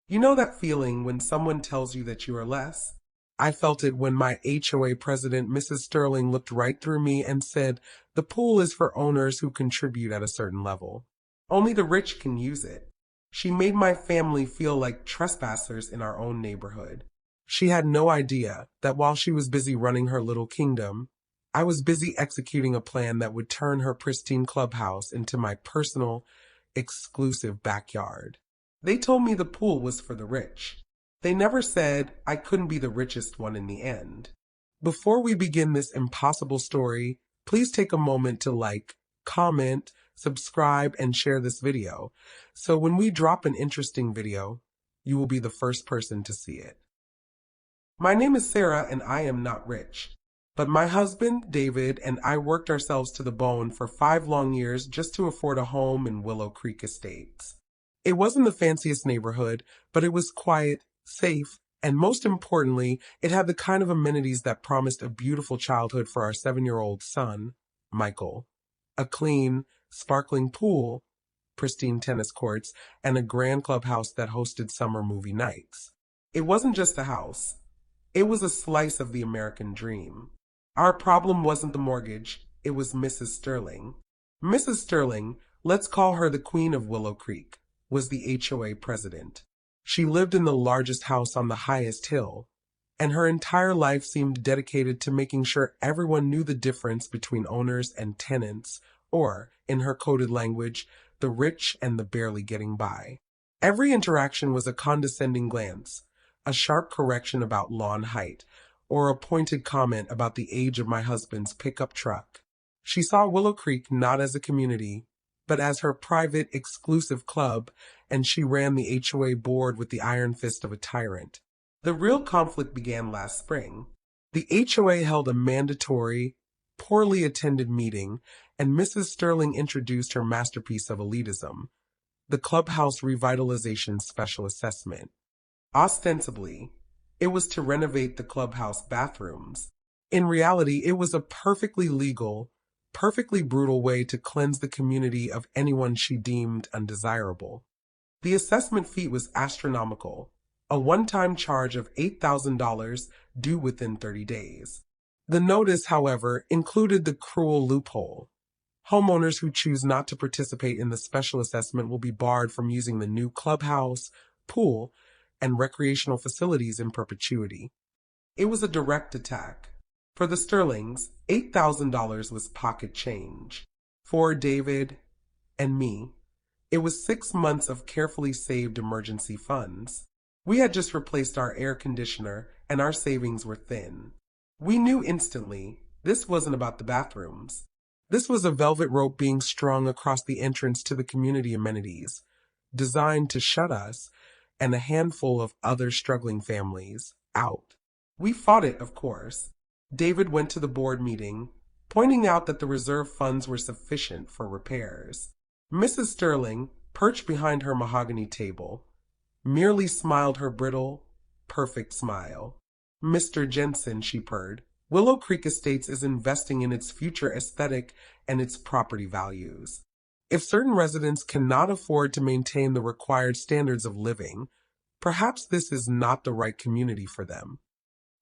You know that feeling when someone tells you that you are less? I felt it when my HOA president, Mrs. Sterling, looked right through me and said, "The pool is for owners who contribute at a certain level. Only the rich can use it." She made my family feel like trespassers in our own neighborhood. She had no idea that while she was busy running her little kingdom, I was busy executing a plan that would turn her pristine clubhouse into my personal, exclusive backyard. They told me the pool was for the rich. They never said I couldn't be the richest one in the end. Before we begin this impossible story, please take a moment to like, comment, subscribe, and share this video. So when we drop an interesting video, you will be the first person to see it. My name is Sarah and I am not rich. But my husband, David, and I worked ourselves to the bone for 5 long years just to afford a home in Willow Creek Estates. It wasn't the fanciest neighborhood, but it was quiet, safe, and most importantly, it had the kind of amenities that promised a beautiful childhood for our 7-year-old son, Michael. A clean, sparkling pool, pristine tennis courts, and a grand clubhouse that hosted summer movie nights. It wasn't just a house. It was a slice of the American dream. Our problem wasn't the mortgage, it was Mrs. Sterling. Mrs. Sterling, let's call her the Queen of Willow Creek, was the HOA president. She lived in the largest house on the highest hill, and her entire life seemed dedicated to making sure everyone knew the difference between owners and tenants, or, in her coded language, the rich and the barely getting by. Every interaction was a condescending glance, a sharp correction about lawn height, or a pointed comment about the age of my husband's pickup truck. She saw Willow Creek not as a community, but as her private, exclusive club, and she ran the HOA board with the iron fist of a tyrant. The real conflict began last spring. The HOA held a mandatory, poorly attended meeting, and Mrs. Sterling introduced her masterpiece of elitism, the Clubhouse Revitalization Special Assessment. Ostensibly, it was to renovate the clubhouse bathrooms. In reality, it was a perfectly legal, perfectly brutal way to cleanse the community of anyone she deemed undesirable. The assessment fee was astronomical, a one-time charge of $8,000 due within 30 days. The notice, however, included the cruel loophole. Homeowners who choose not to participate in the special assessment will be barred from using the new clubhouse, pool, and recreational facilities in perpetuity. It was a direct attack. For the Sterlings, $8,000 was pocket change. For David and me, it was 6 months of carefully saved emergency funds. We had just replaced our air conditioner, and our savings were thin. We knew instantly this wasn't about the bathrooms. This was a velvet rope being strung across the entrance to the community amenities, designed to shut us and a handful of other struggling families out. We fought it, of course. David went to the board meeting, pointing out that the reserve funds were sufficient for repairs. Mrs. Sterling, perched behind her mahogany table, merely smiled her brittle, perfect smile. "Mr. Jensen," she purred, "Willow Creek Estates is investing in its future aesthetic and its property values. If certain residents cannot afford to maintain the required standards of living, perhaps this is not the right community for them."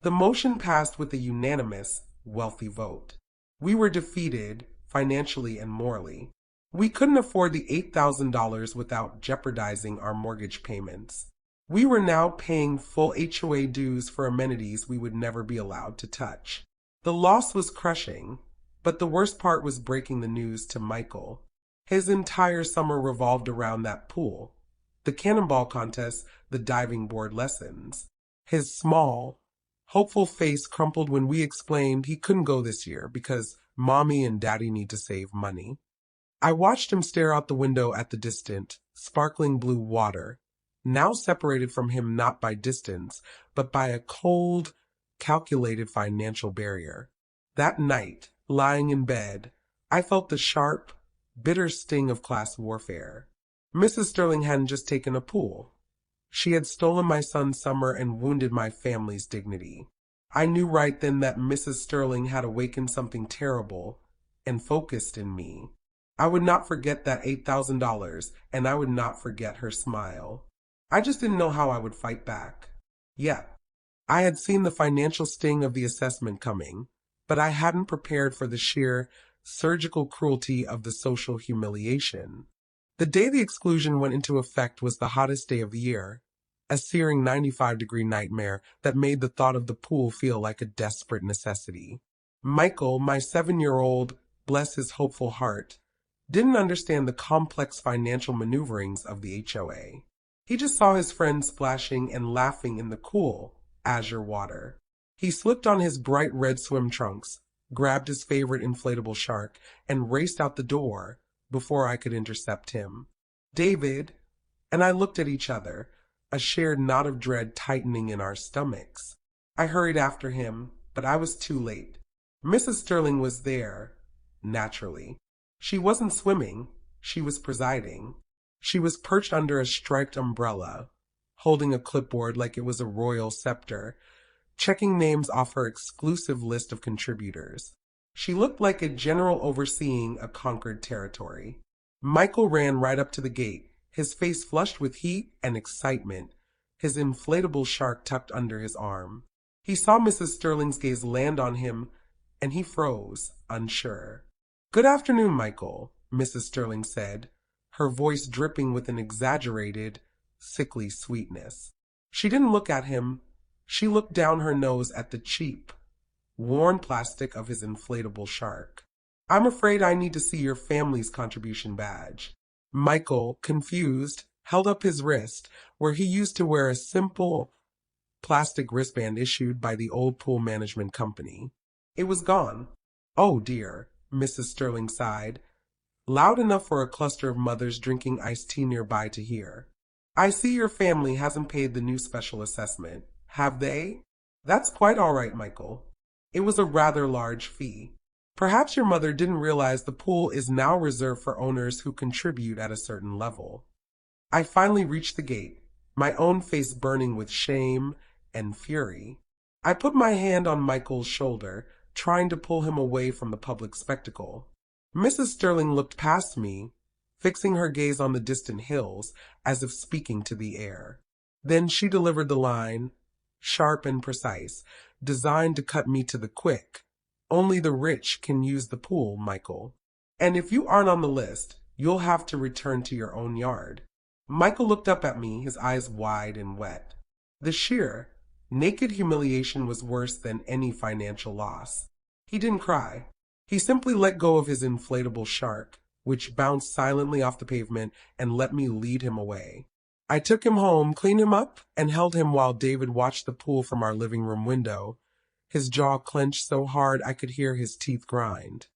The motion passed with a unanimous, wealthy vote. We were defeated, financially and morally. We couldn't afford the $8,000 without jeopardizing our mortgage payments. We were now paying full HOA dues for amenities we would never be allowed to touch. The loss was crushing, but the worst part was breaking the news to Michael. His entire summer revolved around that pool, the cannonball contest, the diving board lessons. His small, hopeful face crumpled when we explained he couldn't go this year because Mommy and Daddy need to save money. I watched him stare out the window at the distant, sparkling blue water, now separated from him not by distance, but by a cold, calculated financial barrier. That night, lying in bed, I felt the sharp, bitter sting of class warfare. Mrs. Sterling hadn't just taken a pool. She had stolen my son's summer and wounded my family's dignity. I knew right then that Mrs. Sterling had awakened something terrible and focused in me. I would not forget that $8,000, and I would not forget her smile. I just didn't know how I would fight back. Yeah, I had seen the financial sting of the assessment coming, but I hadn't prepared for the sheer surgical cruelty of the social humiliation. The day the exclusion went into effect was the hottest day of the year, a searing 95-degree nightmare that made the thought of the pool feel like a desperate necessity. Michael, my 7-year-old, bless his hopeful heart, didn't understand the complex financial maneuverings of the HOA. He just saw his friends splashing and laughing in the cool, azure water. He slipped on his bright red swim trunks, grabbed his favorite inflatable shark, and raced out the door before I could intercept him. David and I looked at each other, a shared knot of dread tightening in our stomachs. I hurried after him, but I was too late. Mrs. Sterling was there, naturally. She wasn't swimming, she was presiding. She was perched under a striped umbrella, holding a clipboard like it was a royal scepter, checking names off her exclusive list of contributors. She looked like a general overseeing a conquered territory. Michael ran right up to the gate, his face flushed with heat and excitement, his inflatable shark tucked under his arm. He saw Mrs. Sterling's gaze land on him, and he froze, unsure. "Good afternoon, Michael," Mrs. Sterling said, her voice dripping with an exaggerated, sickly sweetness. She didn't look at him. She looked down her nose at the cheap, worn plastic of his inflatable shark. "I'm afraid I need to see your family's contribution badge." Michael, confused, held up his wrist, where he used to wear a simple plastic wristband issued by the old pool management company. It was gone. "Oh dear," Mrs. Sterling sighed, loud enough for a cluster of mothers drinking iced tea nearby to hear. "I see your family hasn't paid the new special assessment. Have they?" "That's quite all right, Michael. It was a rather large fee. Perhaps your mother didn't realize the pool is now reserved for owners who contribute at a certain level." I finally reached the gate, my own face burning with shame and fury. I put my hand on Michael's shoulder, trying to pull him away from the public spectacle. Mrs. Sterling looked past me, fixing her gaze on the distant hills, as if speaking to the air. Then she delivered the line, sharp and precise, designed to cut me to the quick. "Only the rich can use the pool, Michael. And if you aren't on the list, you'll have to return to your own yard." Michael looked up at me, his eyes wide and wet. The sheer, naked humiliation was worse than any financial loss. He didn't cry. He simply let go of his inflatable shark, which bounced silently off the pavement, and let me lead him away. I took him home, cleaned him up, and held him while David watched the pool from our living room window, his jaw clenched so hard I could hear his teeth grind.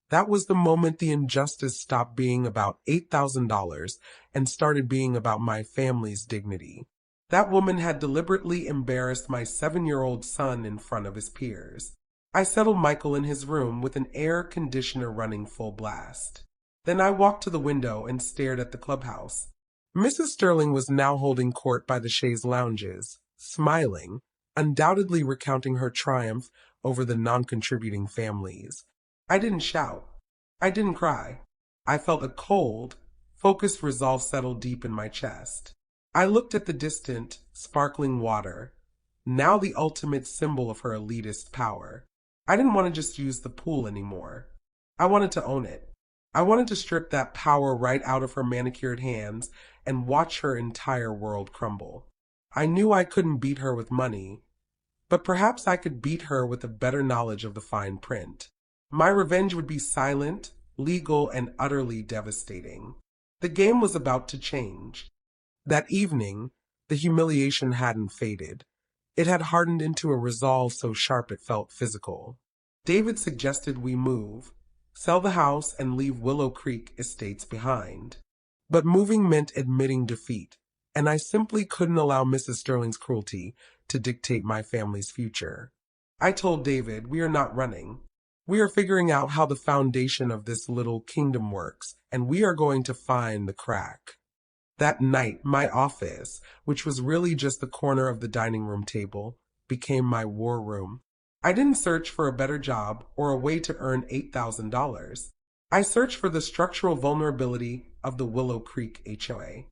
That was the moment the injustice stopped being about $8,000 and started being about my family's dignity. That woman had deliberately embarrassed my 7-year-old son in front of his peers. I settled Michael in his room with an air conditioner running full blast. Then I walked to the window and stared at the clubhouse. Mrs. Sterling was now holding court by the chaise lounges, smiling, undoubtedly recounting her triumph over the non-contributing families. I didn't shout. I didn't cry. I felt a cold, focused resolve settle deep in my chest. I looked at the distant, sparkling water, now the ultimate symbol of her elitist power. I didn't want to just use the pool anymore. I wanted to own it. I wanted to strip that power right out of her manicured hands and watch her entire world crumble. I knew I couldn't beat her with money, but perhaps I could beat her with a better knowledge of the fine print. My revenge would be silent, legal, and utterly devastating. The game was about to change. That evening, the humiliation hadn't faded. It had hardened into a resolve so sharp it felt physical. David suggested we move, sell the house, and leave Willow Creek Estates behind. But moving meant admitting defeat, and I simply couldn't allow Mrs. Sterling's cruelty to dictate my family's future. I told David, we are not running. We are figuring out how the foundation of this little kingdom works, and we are going to find the crack. That night, my office, which was really just the corner of the dining room table, became my war room. I didn't search for a better job or a way to earn $8,000. I searched for the structural vulnerability of the Willow Creek HOA.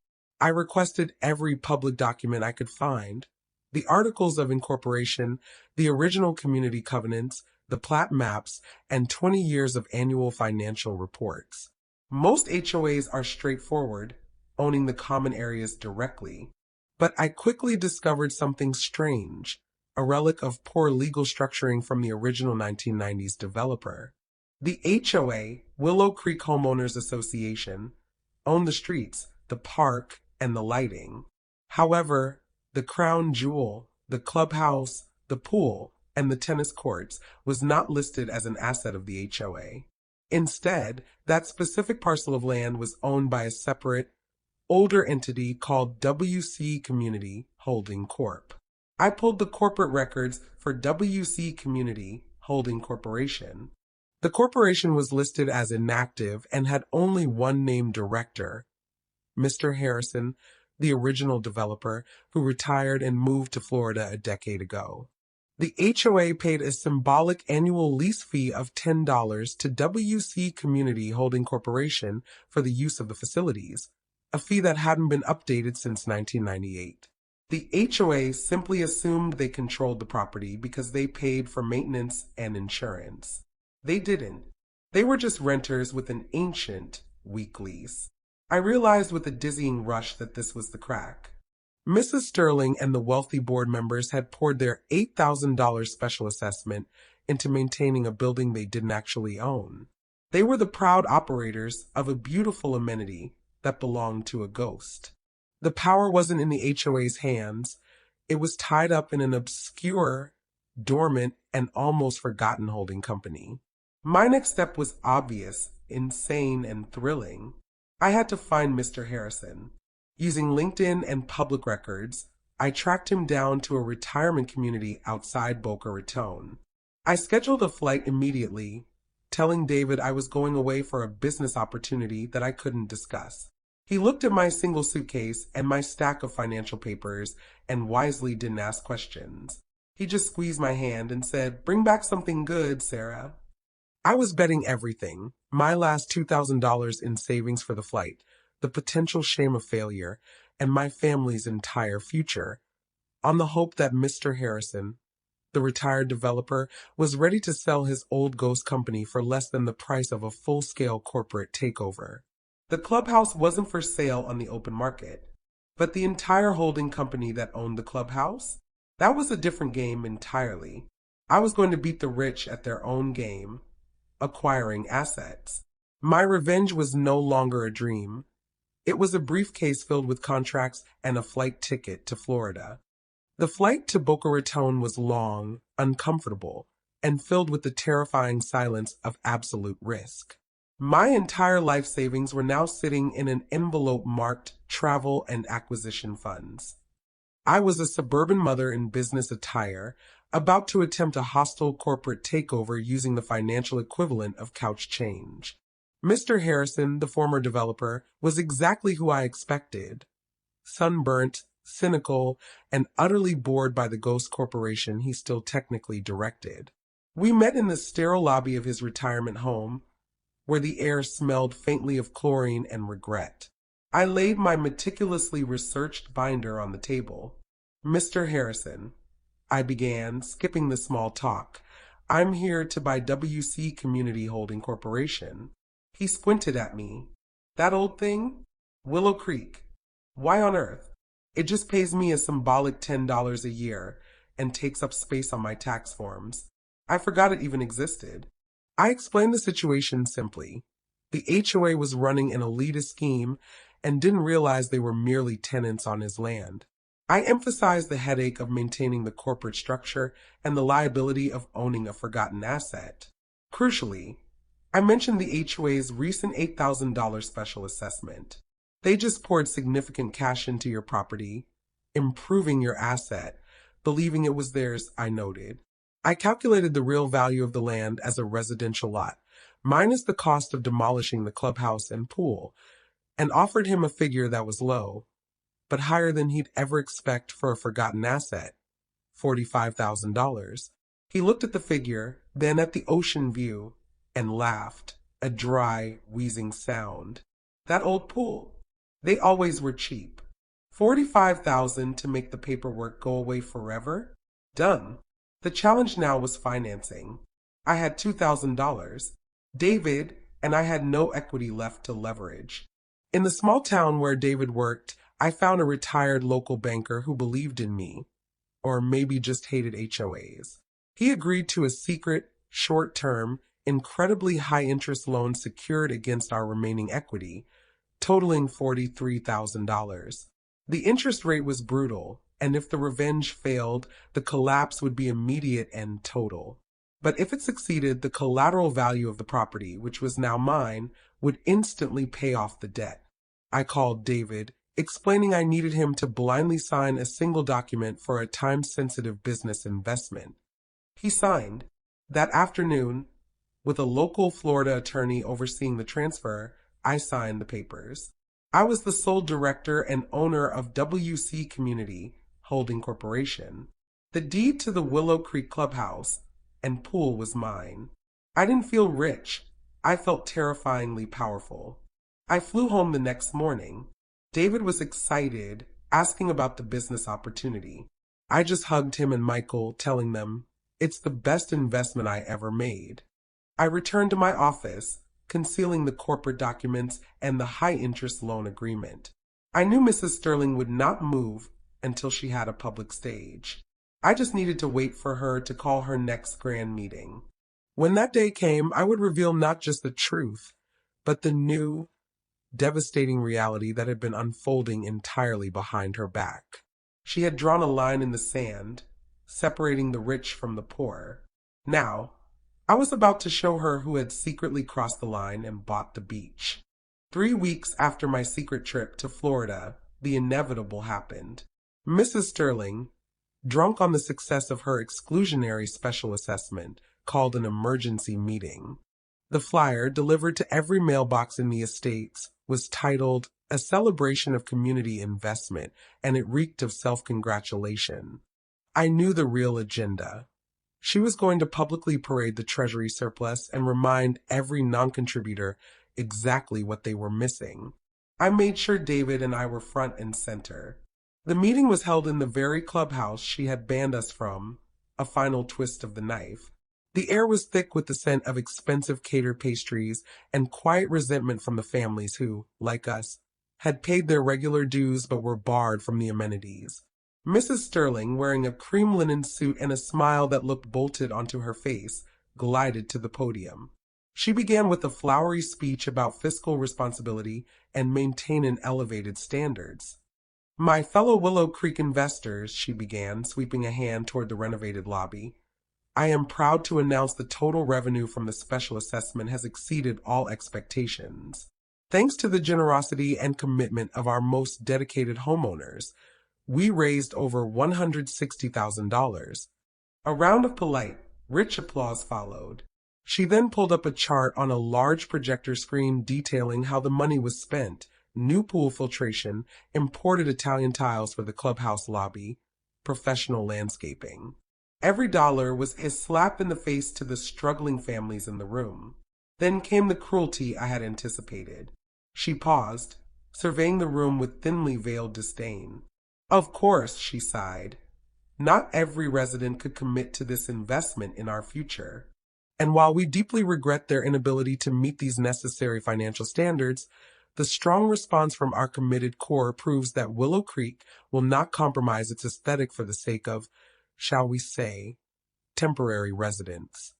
I requested every public document I could find. The articles of incorporation, the original community covenants, the plat maps, and 20 years of annual financial reports. Most HOAs are straightforward, owning the common areas directly. But I quickly discovered something strange, a relic of poor legal structuring from the original 1990s developer. The HOA, Willow Creek Homeowners Association, owned the streets, the park, and the lighting. However, the crown jewel, the clubhouse, the pool, and the tennis courts was not listed as an asset of the HOA. Instead, that specific parcel of land was owned by a separate, older entity called WC Community Holding Corp. I pulled the corporate records for WC Community Holding Corporation. The corporation was listed as inactive and had only one named director, Mr. Harrison, the original developer, who retired and moved to Florida a decade ago. The HOA paid a symbolic annual lease fee of $10 to WC Community Holding Corporation for the use of the facilities, a fee that hadn't been updated since 1998. The HOA simply assumed they controlled the property because they paid for maintenance and insurance. They didn't. They were just renters with an ancient, weak lease. I realized with a dizzying rush that this was the crack. Mrs. Sterling and the wealthy board members had poured their $8,000 special assessment into maintaining a building they didn't actually own. They were the proud operators of a beautiful amenity that belonged to a ghost. The power wasn't in the HOA's hands. It was tied up in an obscure, dormant, and almost forgotten holding company. My next step was obvious, insane, and thrilling. I had to find Mr. Harrison. Using LinkedIn and public records, I tracked him down to a retirement community outside Boca Raton. I scheduled a flight immediately, telling David I was going away for a business opportunity that I couldn't discuss. He looked at my single suitcase and my stack of financial papers and wisely didn't ask questions. He just squeezed my hand and said, "Bring back something good, Sarah." I was betting everything, my last $2,000 in savings for the flight, the potential shame of failure, and my family's entire future, on the hope that Mr. Harrison, the retired developer, was ready to sell his old ghost company for less than the price of a full-scale corporate takeover. The clubhouse wasn't for sale on the open market, but the entire holding company that owned the clubhouse? That was a different game entirely. I was going to beat the rich at their own game, acquiring assets. My revenge was no longer a dream. It was a briefcase filled with contracts and a flight ticket to Florida. The flight to Boca Raton was long, uncomfortable, and filled with the terrifying silence of absolute risk. My entire life savings were now sitting in an envelope marked travel and acquisition funds. I was a suburban mother in business attire, about to attempt a hostile corporate takeover using the financial equivalent of couch change. Mr. Harrison, the former developer, was exactly who I expected. Sunburnt, cynical, and utterly bored by the ghost corporation he still technically directed. We met in the sterile lobby of his retirement home, where the air smelled faintly of chlorine and regret. I laid my meticulously researched binder on the table. "Mr. Harrison," I began, skipping the small talk, "I'm here to buy WC Community Holding Corporation." He squinted at me. "That old thing? Willow Creek. Why on earth? It just pays me a symbolic $10 a year and takes up space on my tax forms. I forgot it even existed." I explained the situation simply. The HOA was running an elitist scheme and didn't realize they were merely tenants on his land. I emphasized the headache of maintaining the corporate structure and the liability of owning a forgotten asset. Crucially, I mentioned the HOA's recent $8,000 special assessment. They just poured significant cash into your property, improving your asset, believing it was theirs, I noted. I calculated the real value of the land as a residential lot, minus the cost of demolishing the clubhouse and pool, and offered him a figure that was low, but higher than he'd ever expect for a forgotten asset, $45,000. He looked at the figure, then at the ocean view, and laughed, a dry, wheezing sound. "That old pool. They always were cheap. $45,000 to make the paperwork go away forever? Done. The challenge now was financing. I had $2,000. David and I had no equity left to leverage. In the small town where David worked, I found a retired local banker who believed in me, or maybe just hated HOAs. He agreed to a secret, short-term, incredibly high-interest loan secured against our remaining equity, totaling $43,000. The interest rate was brutal, and if the revenge failed, the collapse would be immediate and total. But if it succeeded, the collateral value of the property, which was now mine, would instantly pay off the debt. I called David, explaining I needed him to blindly sign a single document for a time-sensitive business investment. He signed. That afternoon, with a local Florida attorney overseeing the transfer, I signed the papers. I was the sole director and owner of WC Community Holding Corporation. The deed to the Willow Creek Clubhouse and pool was mine. I didn't feel rich. I felt terrifyingly powerful. I flew home the next morning. David was excited, asking about the business opportunity. I just hugged him and Michael, telling them, it's the best investment I ever made. I returned to my office, concealing the corporate documents and the high-interest loan agreement. I knew Mrs. Sterling would not move until she had a public stage. I just needed to wait for her to call her next grand meeting. When that day came, I would reveal not just the truth, but the new, devastating reality that had been unfolding entirely behind her back. She had drawn a line in the sand, separating the rich from the poor. Now, I was about to show her who had secretly crossed the line and bought the beach. 3 weeks after my secret trip to Florida, the inevitable happened. Mrs. Sterling, drunk on the success of her exclusionary special assessment, called an emergency meeting. The flyer, delivered to every mailbox in the estates, was titled A Celebration of Community Investment, and it reeked of self-congratulation. I knew the real agenda. She was going to publicly parade the Treasury surplus and remind every non-contributor exactly what they were missing. I made sure David and I were front and center. The meeting was held in the very clubhouse she had banned us from, a final twist of the knife. The air was thick with the scent of expensive catered pastries and quiet resentment from the families who, like us, had paid their regular dues but were barred from the amenities. Mrs. Sterling, wearing a cream linen suit and a smile that looked bolted onto her face, glided to the podium. She began with a flowery speech about fiscal responsibility and maintaining elevated standards. My fellow Willow Creek investors, she began, sweeping a hand toward the renovated lobby, I am proud to announce the total revenue from the special assessment has exceeded all expectations. Thanks to the generosity and commitment of our most dedicated homeowners, we raised over $160,000. A round of polite, rich applause followed. She then pulled up a chart on a large projector screen detailing how the money was spent: new pool filtration, imported Italian tiles for the clubhouse lobby, professional landscaping. Every dollar was a slap in the face to the struggling families in the room. Then came the cruelty I had anticipated. She paused, surveying the room with thinly veiled disdain. Of course, she sighed. Not every resident could commit to this investment in our future. And while we deeply regret their inability to meet these necessary financial standards, the strong response from our committed core proves that Willow Creek will not compromise its aesthetic for the sake of, shall we say, temporary residents.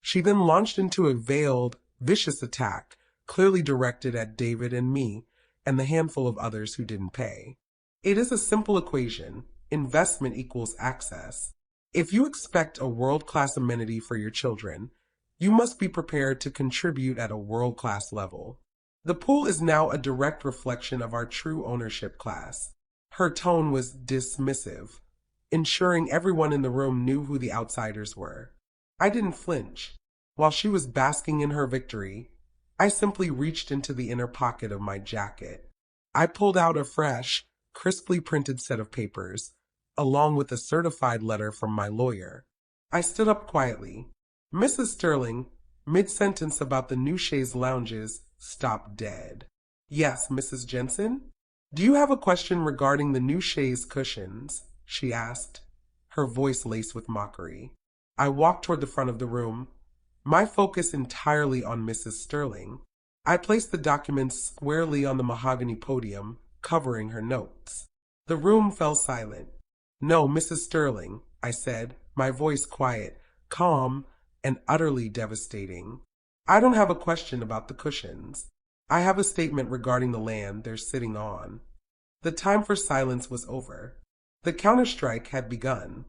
She then launched into a veiled, vicious attack, clearly directed at David and me, and the handful of others who didn't pay. It is a simple equation. Investment equals access. If you expect a world-class amenity for your children, you must be prepared to contribute at a world-class level. The pool is now a direct reflection of our true ownership class. Her tone was dismissive, ensuring everyone in the room knew who the outsiders were. I didn't flinch. While she was basking in her victory, I simply reached into the inner pocket of my jacket. I pulled out a fresh, crisply printed set of papers, along with a certified letter from my lawyer. I stood up quietly. Mrs. Sterling, mid-sentence about the new chaise lounges, stopped dead. Yes, Mrs. Jensen? "Do you have a question regarding the new chaise cushions?" she asked, her voice laced with mockery. I walked toward the front of the room, my focus entirely on Mrs. Sterling. I placed the documents squarely on the mahogany podium, covering her notes. The room fell silent. "No, Mrs. Sterling," I said, my voice quiet, calm, and utterly devastating. "I don't have a question about the cushions. I have a statement regarding the land they're sitting on." The time for silence was over. The counter-strike had begun.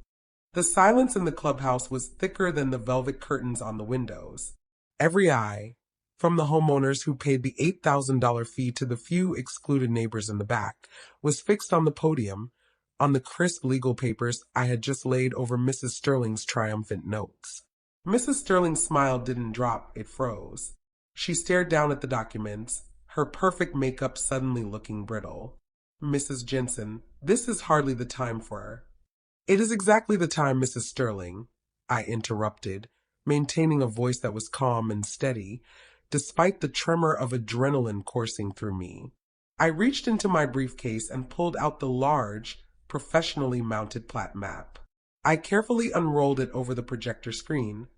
The silence in the clubhouse was thicker than the velvet curtains on the windows. Every eye, from the homeowners who paid the $8,000 fee to the few excluded neighbors in the back, was fixed on the podium, on the crisp legal papers I had just laid over Mrs. Sterling's triumphant notes. Mrs. Sterling's smile didn't drop, it froze. She stared down at the documents, her perfect makeup suddenly looking brittle. "Mrs. Jensen, this is hardly the time for her." "It is exactly the time, Mrs. Sterling," I interrupted, maintaining a voice that was calm and steady, despite the tremor of adrenaline coursing through me. I reached into my briefcase and pulled out the large, professionally mounted plat map. I carefully unrolled it over the projector screen,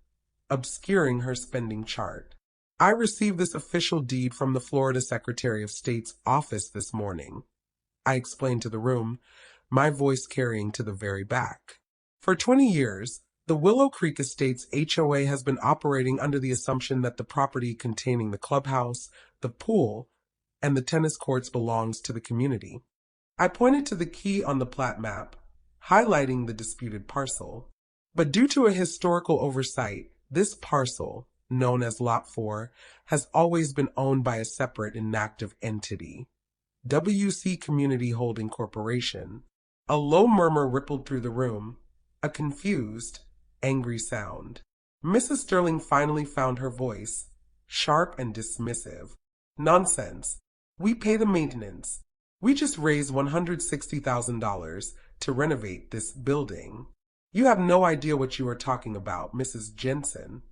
obscuring her spending chart. "I received this official deed from the Florida Secretary of State's office this morning," I explained to the room, my voice carrying to the very back. "For 20 years, the Willow Creek Estates HOA has been operating under the assumption that the property containing the clubhouse, the pool, and the tennis courts belongs to the community." I pointed to the key on the plat map, highlighting the disputed parcel. "But due to a historical oversight, this parcel, known as Lot 4, has always been owned by a separate inactive entity, WC Community Holding Corporation." A low murmur rippled through the room, a confused, angry sound. Mrs. Sterling finally found her voice, sharp and dismissive. "Nonsense. We pay the maintenance. We just raised $160,000 to renovate this building. You have no idea what you are talking about, Mrs. Jensen."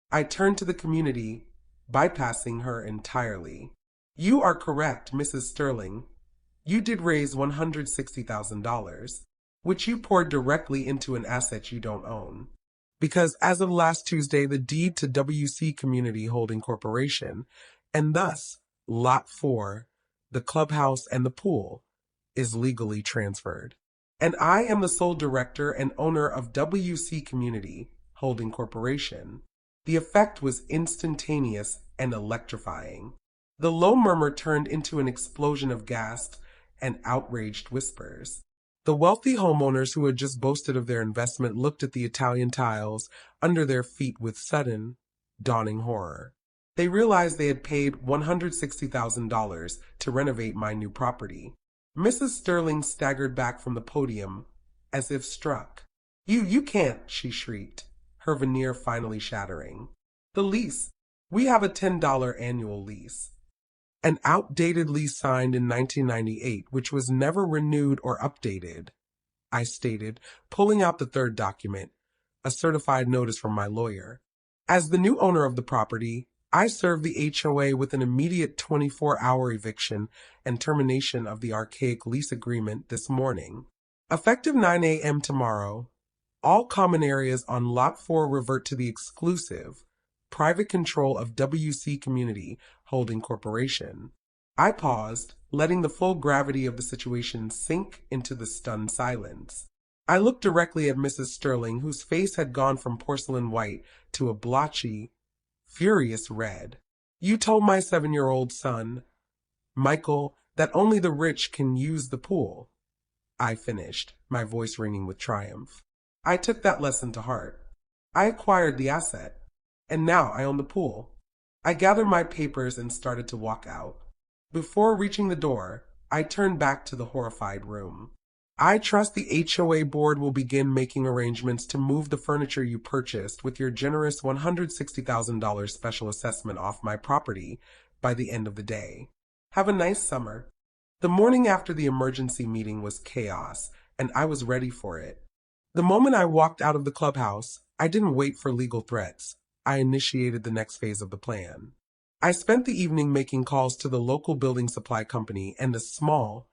I turned to the community, bypassing her entirely. "You are correct, Mrs. Sterling. You did raise $160,000, which you poured directly into an asset you don't own. Because as of last Tuesday, the deed to WC Community Holding Corporation, and thus Lot 4, the clubhouse and the pool, is legally transferred. And I am the sole director and owner of WC Community Holding Corporation." The effect was instantaneous and electrifying. The low murmur turned into an explosion of gasps and outraged whispers. The wealthy homeowners who had just boasted of their investment looked at the Italian tiles under their feet with sudden, dawning horror. They realized they had paid $160,000 to renovate my new property. Mrs. Sterling staggered back from the podium, as if struck. You can't," she shrieked, her veneer finally shattering. "The lease. We have a $10 annual lease. An outdated lease signed in 1998, which was never renewed or updated," I stated, pulling out the third document, a certified notice from my lawyer. "As the new owner of the property, I served the HOA with an immediate 24-hour eviction and termination of the archaic lease agreement this morning. Effective 9 a.m. tomorrow, all common areas on Lot 4 revert to the exclusive, private control of WC Community Holding Corporation." I paused, letting the full gravity of the situation sink into the stunned silence. I looked directly at Mrs. Sterling, whose face had gone from porcelain white to a blotchy, furious red. "You told my 7-year-old son, Michael, that only the rich can use the pool," I finished, my voice ringing with triumph. "I took that lesson to heart. I acquired the asset, and now I own the pool." I gathered my papers and started to walk out. Before reaching the door, I turned back to the horrified room. "I trust the HOA board will begin making arrangements to move the furniture you purchased with your generous $160,000 special assessment off my property by the end of the day. Have a nice summer." The morning after the emergency meeting was chaos, and I was ready for it. The moment I walked out of the clubhouse, I didn't wait for legal threats. I initiated the next phase of the plan. I spent the evening making calls to the local building supply company and a small,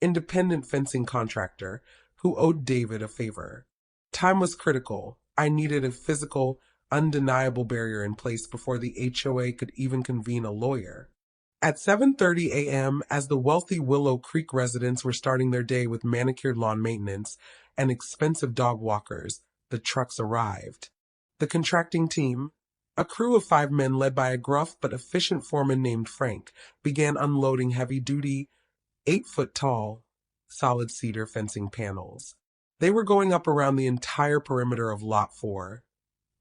independent fencing contractor who owed David a favor. Time was critical. I needed a physical, undeniable barrier in place before the HOA could even convene a lawyer. At 7:30 a.m., as the wealthy Willow Creek residents were starting their day with manicured lawn maintenance and expensive dog walkers, the trucks arrived. The contracting team, a crew of 5 men led by a gruff but efficient foreman named Frank, began unloading heavy-duty, 8-foot-tall, solid cedar fencing panels. They were going up around the entire perimeter of Lot 4.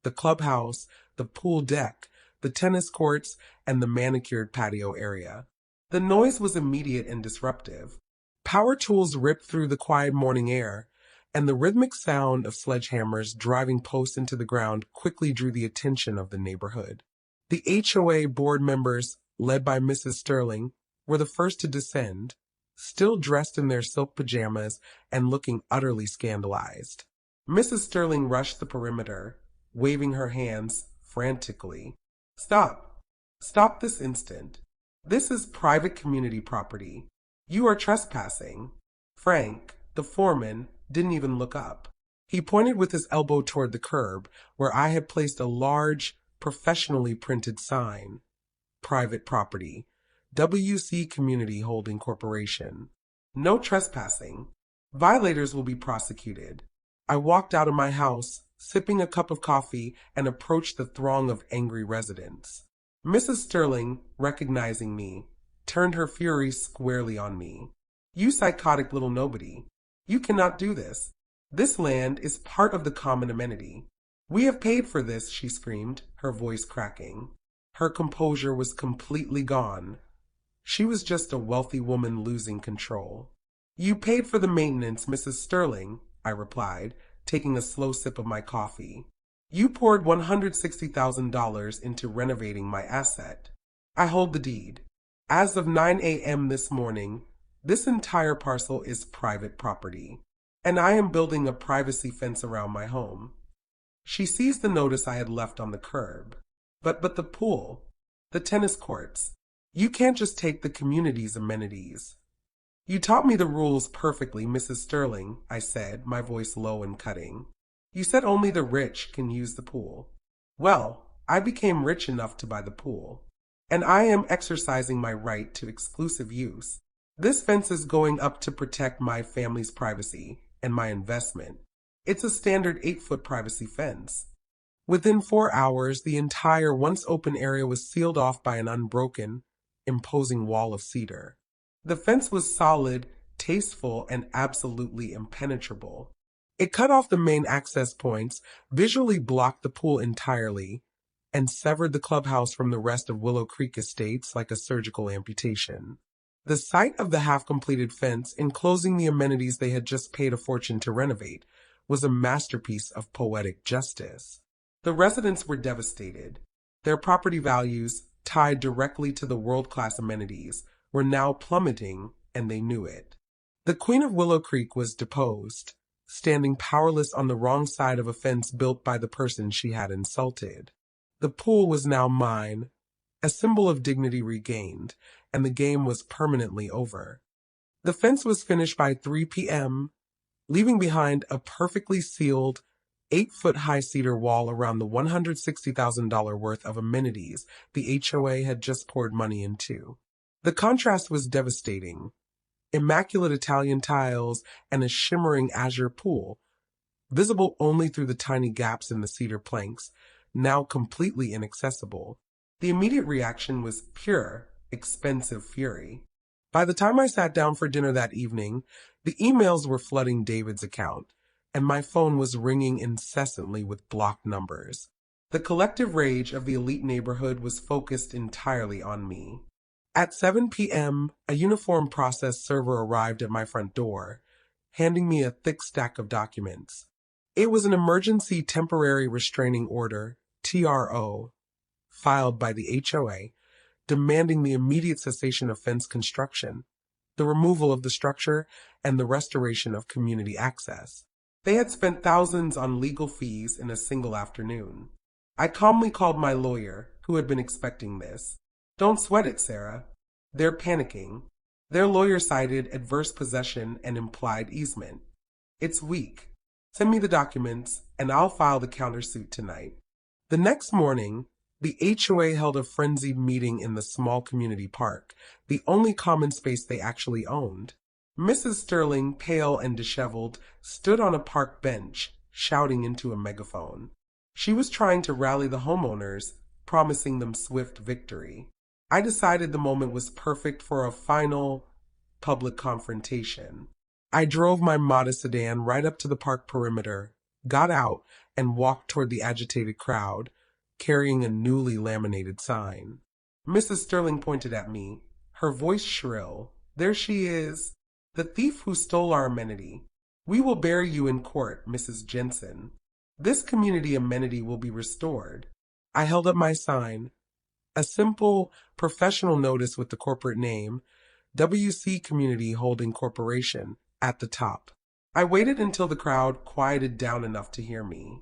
The clubhouse, the pool deck, the tennis courts, and the manicured patio area. The noise was immediate and disruptive. Power tools ripped through the quiet morning air, and the rhythmic sound of sledgehammers driving posts into the ground quickly drew the attention of the neighborhood. The HOA board members, led by Mrs. Sterling, were the first to descend, still dressed in their silk pajamas and looking utterly scandalized. Mrs. Sterling rushed the perimeter, waving her hands frantically. "Stop! Stop this instant! This is private community property. You are trespassing." Frank, the foreman, didn't even look up. He pointed with his elbow toward the curb, where I had placed a large, professionally printed sign. Private property. WC Community Holding Corporation. No trespassing. Violators will be prosecuted. I walked out of my house, sipping a cup of coffee, and approached the throng of angry residents. Mrs. Sterling, recognizing me, turned her fury squarely on me. "You psychotic little nobody. You cannot do this. This land is part of the common amenity. We have paid for this," she screamed, her voice cracking. Her composure was completely gone. She was just a wealthy woman losing control. "You paid for the maintenance, Mrs. Sterling," I replied, taking a slow sip of my coffee. "You poured $160,000 into renovating my asset. I hold the deed. As of 9 a.m. this morning, this entire parcel is private property, and I am building a privacy fence around my home." She seized the notice I had left on the curb. But the pool, the tennis courts, you can't just take the community's amenities." "You taught me the rules perfectly, Mrs. Sterling," I said, my voice low and cutting. "You said only the rich can use the pool. Well, I became rich enough to buy the pool, and I am exercising my right to exclusive use. This fence is going up to protect my family's privacy and my investment. It's a standard 8-foot privacy fence." Within 4 hours, the entire once open area was sealed off by an unbroken, imposing wall of cedar. The fence was solid, tasteful, and absolutely impenetrable. It cut off the main access points, visually blocked the pool entirely, and severed the clubhouse from the rest of Willow Creek Estates like a surgical amputation. The sight of the half-completed fence enclosing the amenities they had just paid a fortune to renovate was a masterpiece of poetic justice. The residents were devastated. Their property values, tied directly to the world-class amenities, were now plummeting, and they knew it. The Queen of Willow Creek was deposed, standing powerless on the wrong side of a fence built by the person she had insulted. The pool was now mine, a symbol of dignity regained, and the game was permanently over. The fence was finished by 3 p.m., leaving behind a perfectly sealed, 8-foot-high cedar wall around the $160,000 worth of amenities the HOA had just poured money into. The contrast was devastating. Immaculate Italian tiles and a shimmering azure pool, visible only through the tiny gaps in the cedar planks, now completely inaccessible. The immediate reaction was pure, expensive fury. By the time I sat down for dinner that evening, the emails were flooding David's account, and my phone was ringing incessantly with blocked numbers. The collective rage of the elite neighborhood was focused entirely on me. At 7 p.m., a uniformed process server arrived at my front door, handing me a thick stack of documents. It was an emergency temporary restraining order, TRO, filed by the HOA, demanding the immediate cessation of fence construction, the removal of the structure, and the restoration of community access. They had spent thousands on legal fees in a single afternoon. I calmly called my lawyer, who had been expecting this. "Don't sweat it, Sarah. They're panicking. Their lawyer cited adverse possession and implied easement. It's weak. Send me the documents, and I'll file the countersuit tonight. The next morning, the HOA held a frenzied meeting in the small community park, the only common space they actually owned. Mrs. Sterling, pale and disheveled, stood on a park bench, shouting into a megaphone. She was trying to rally the homeowners, promising them swift victory. I decided the moment was perfect for a final public confrontation. I drove my modest sedan right up to the park perimeter, got out, and walked toward the agitated crowd, carrying a newly laminated sign. Mrs. Sterling pointed at me, her voice shrill. There she is, the thief who stole our amenity. We will bear you in court, Mrs. Jensen. This community amenity will be restored. I held up my sign, a simple, professional notice with the corporate name, WC Community Holding Corporation, at the top. I waited until the crowd quieted down enough to hear me.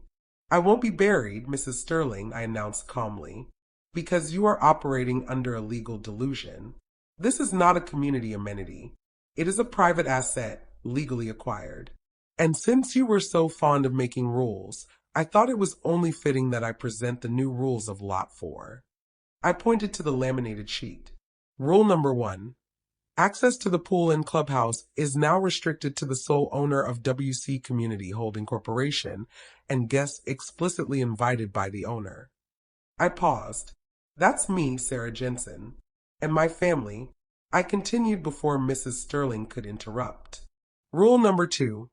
I won't be buried, Mrs. Sterling, I announced calmly, because you are operating under a legal delusion. This is not a community amenity. It is a private asset, legally acquired. And since you were so fond of making rules, I thought it was only fitting that I present the new rules of Lot 4. I pointed to the laminated sheet. Rule number 1. Access to the pool and clubhouse is now restricted to the sole owner of WC Community Holding Corporation and guests explicitly invited by the owner. I paused. That's me, Sarah Jensen, and my family. I continued before Mrs. Sterling could interrupt. Rule number 2.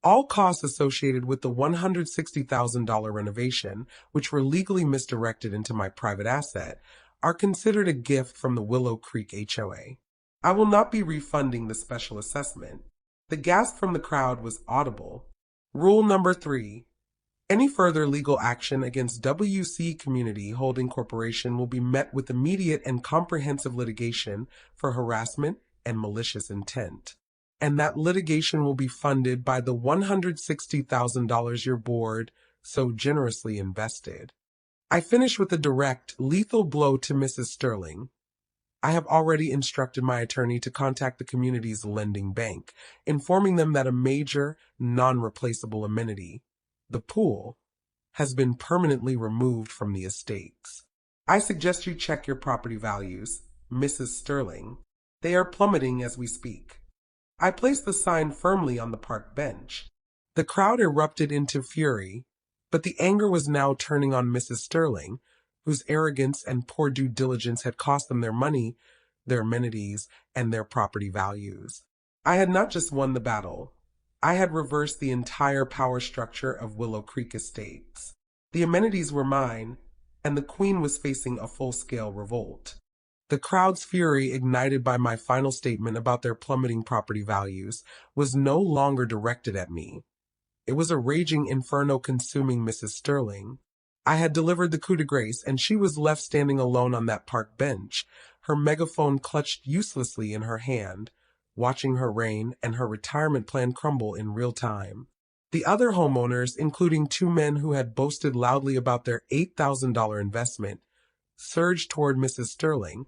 All costs associated with the $160,000 renovation, which were legally misdirected into my private asset, are considered a gift from the Willow Creek HOA. I will not be refunding the special assessment. The gasp from the crowd was audible. Rule number 3. Any further legal action against WC Community Holding Corporation will be met with immediate and comprehensive litigation for harassment and malicious intent. And that litigation will be funded by the $160,000 your board so generously invested. I finish with a direct, lethal blow to Mrs. Sterling. I have already instructed my attorney to contact the community's lending bank, informing them that a major, non-replaceable amenity, the pool, has been permanently removed from the estates. I suggest you check your property values, Mrs. Sterling. They are plummeting as we speak. I placed the sign firmly on the park bench. The crowd erupted into fury, but the anger was now turning on Mrs. Sterling, whose arrogance and poor due diligence had cost them their money, their amenities, and their property values. I had not just won the battle. I had reversed the entire power structure of Willow Creek Estates. The amenities were mine, and the Queen was facing a full-scale revolt. The crowd's fury, ignited by my final statement about their plummeting property values, was no longer directed at me. It was a raging inferno consuming Mrs. Sterling. I had delivered the coup de grace, and she was left standing alone on that park bench, her megaphone clutched uselessly in her hand, watching her reign and her retirement plan crumble in real time. The other homeowners, including 2 men who had boasted loudly about their $8,000 investment, surged toward Mrs. Sterling,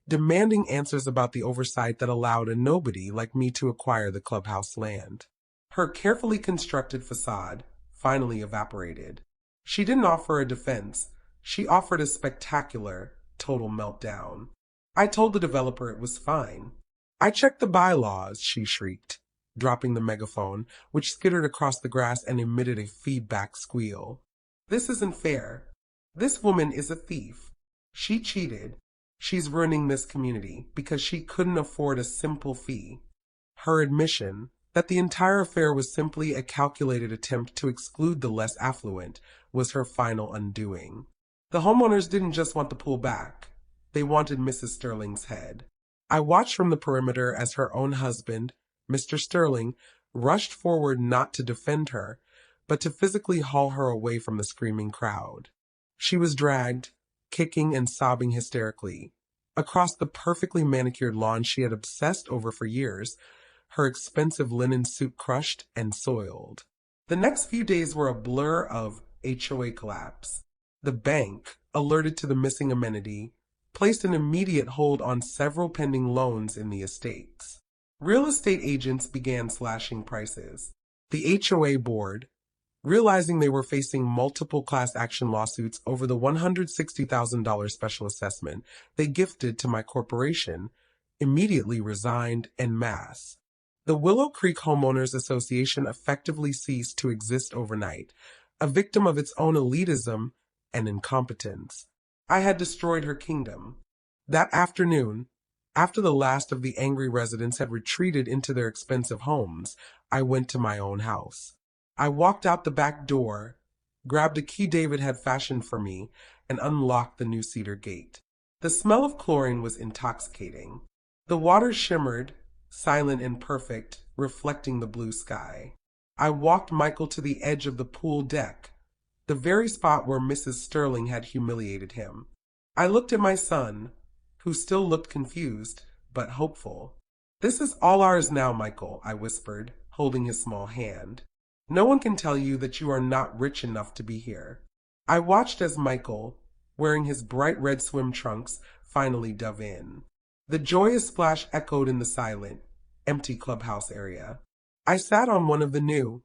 demanding answers about the oversight that allowed a nobody like me to acquire the clubhouse land. Her carefully constructed facade finally evaporated. She didn't offer a defense. She offered a spectacular, total meltdown. I told the developer it was fine. I checked the bylaws, she shrieked, dropping the megaphone, which skittered across the grass and emitted a feedback squeal. This isn't fair. This woman is a thief. She cheated. She's ruining this community because she couldn't afford a simple fee. Her admission that the entire affair was simply a calculated attempt to exclude the less affluent was her final undoing. The homeowners didn't just want the pool back. They wanted Mrs. Sterling's head. I watched from the perimeter as her own husband, Mr. Sterling, rushed forward not to defend her, but to physically haul her away from the screaming crowd. She was dragged, kicking and sobbing hysterically, across the perfectly manicured lawn she had obsessed over for years, her expensive linen suit crushed and soiled. The next few days were a blur of HOA collapse. The bank, alerted to the missing amenity, placed an immediate hold on several pending loans in the estates. Real estate agents began slashing prices. The HOA board, realizing they were facing multiple class action lawsuits over the $160,000 special assessment they gifted to my corporation, immediately resigned en masse. The Willow Creek Homeowners Association effectively ceased to exist overnight, a victim of its own elitism and incompetence. I had destroyed her kingdom. That afternoon, after the last of the angry residents had retreated into their expensive homes, I went to my own house. I walked out the back door, grabbed a key David had fashioned for me, and unlocked the new cedar gate. The smell of chlorine was intoxicating. The water shimmered, silent and perfect, reflecting the blue sky. I walked Michael to the edge of the pool deck, the very spot where Mrs. Sterling had humiliated him. I looked at my son, who still looked confused, but hopeful. "This is all ours now, Michael," I whispered, holding his small hand. "No one can tell you that you are not rich enough to be here." I watched as Michael, wearing his bright red swim trunks, finally dove in. The joyous splash echoed in the silent, empty clubhouse area. I sat on one of the new,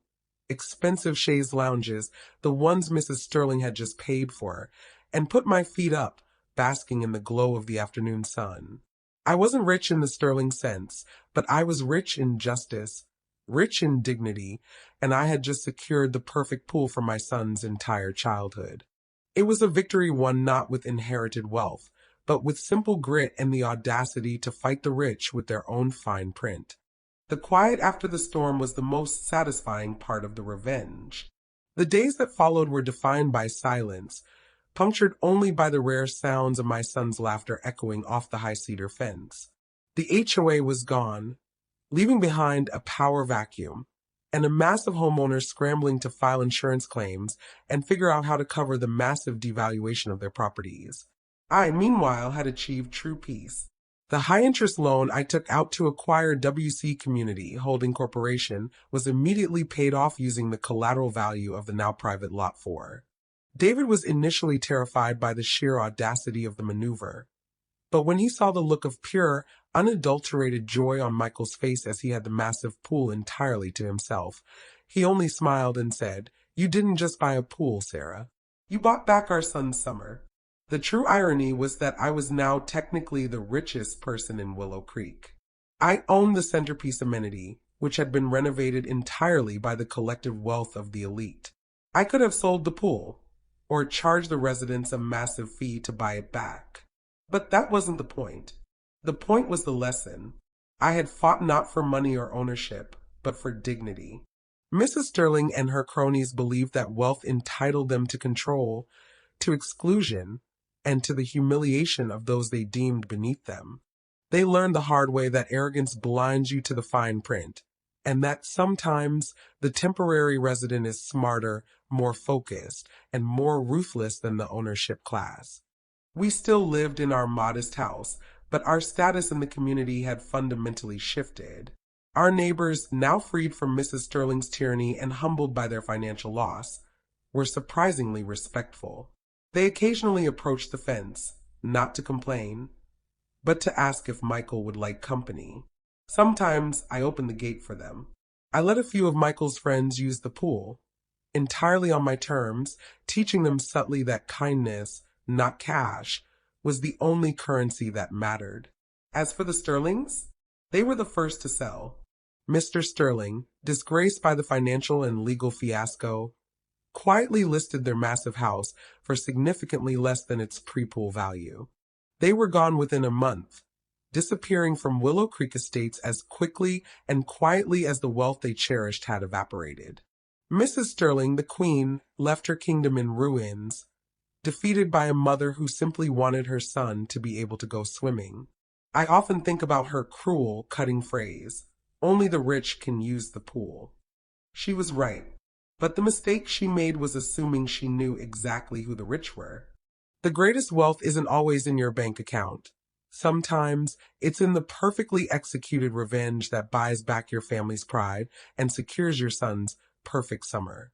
expensive chaise lounges, the ones Mrs. Sterling had just paid for, and put my feet up, basking in the glow of the afternoon sun. I wasn't rich in the Sterling sense, but I was rich in justice, rich in dignity, and I had just secured the perfect pool for my son's entire childhood. It was a victory won not with inherited wealth, but with simple grit and the audacity to fight the rich with their own fine print. The quiet after the storm was the most satisfying part of the revenge. The days that followed were defined by silence, punctured only by the rare sounds of my son's laughter echoing off the high cedar fence. The HOA was gone, leaving behind a power vacuum, and a mass of homeowners scrambling to file insurance claims and figure out how to cover the massive devaluation of their properties. I, meanwhile, had achieved true peace. The high-interest loan I took out to acquire WC Community Holding Corporation was immediately paid off using the collateral value of the now private Lot 4. David was initially terrified by the sheer audacity of the maneuver, but when he saw the look of pure, unadulterated joy on Michael's face as he had the massive pool entirely to himself, he only smiled and said, "You didn't just buy a pool, Sarah. You bought back our son's summer." The true irony was that I was now technically the richest person in Willow Creek. I owned the centerpiece amenity, which had been renovated entirely by the collective wealth of the elite. I could have sold the pool, or charged the residents a massive fee to buy it back. But that wasn't the point. The point was the lesson. I had fought not for money or ownership, but for dignity. Mrs. Sterling and her cronies believed that wealth entitled them to control, to exclusion, and to the humiliation of those they deemed beneath them. They learned the hard way that arrogance blinds you to the fine print, and that sometimes the temporary resident is smarter, more focused, and more ruthless than the ownership class. We still lived in our modest house, but our status in the community had fundamentally shifted. Our neighbors, now freed from Mrs. Sterling's tyranny and humbled by their financial loss, were surprisingly respectful. They occasionally approached the fence, not to complain, but to ask if Michael would like company. Sometimes I opened the gate for them. I let a few of Michael's friends use the pool, entirely on my terms, teaching them subtly that kindness, not cash, was the only currency that mattered. As for the Sterlings, they were the first to sell. Mr. Sterling, disgraced by the financial and legal fiasco, quietly listed their massive house for significantly less than its pre-pool value. They were gone within a month, disappearing from Willow Creek Estates as quickly and quietly as the wealth they cherished had evaporated. Mrs. Sterling, the queen, left her kingdom in ruins, defeated by a mother who simply wanted her son to be able to go swimming. I often think about her cruel, cutting phrase, "Only the rich can use the pool." She was right. But the mistake she made was assuming she knew exactly who the rich were. The greatest wealth isn't always in your bank account. Sometimes it's in the perfectly executed revenge that buys back your family's pride and secures your son's perfect summer.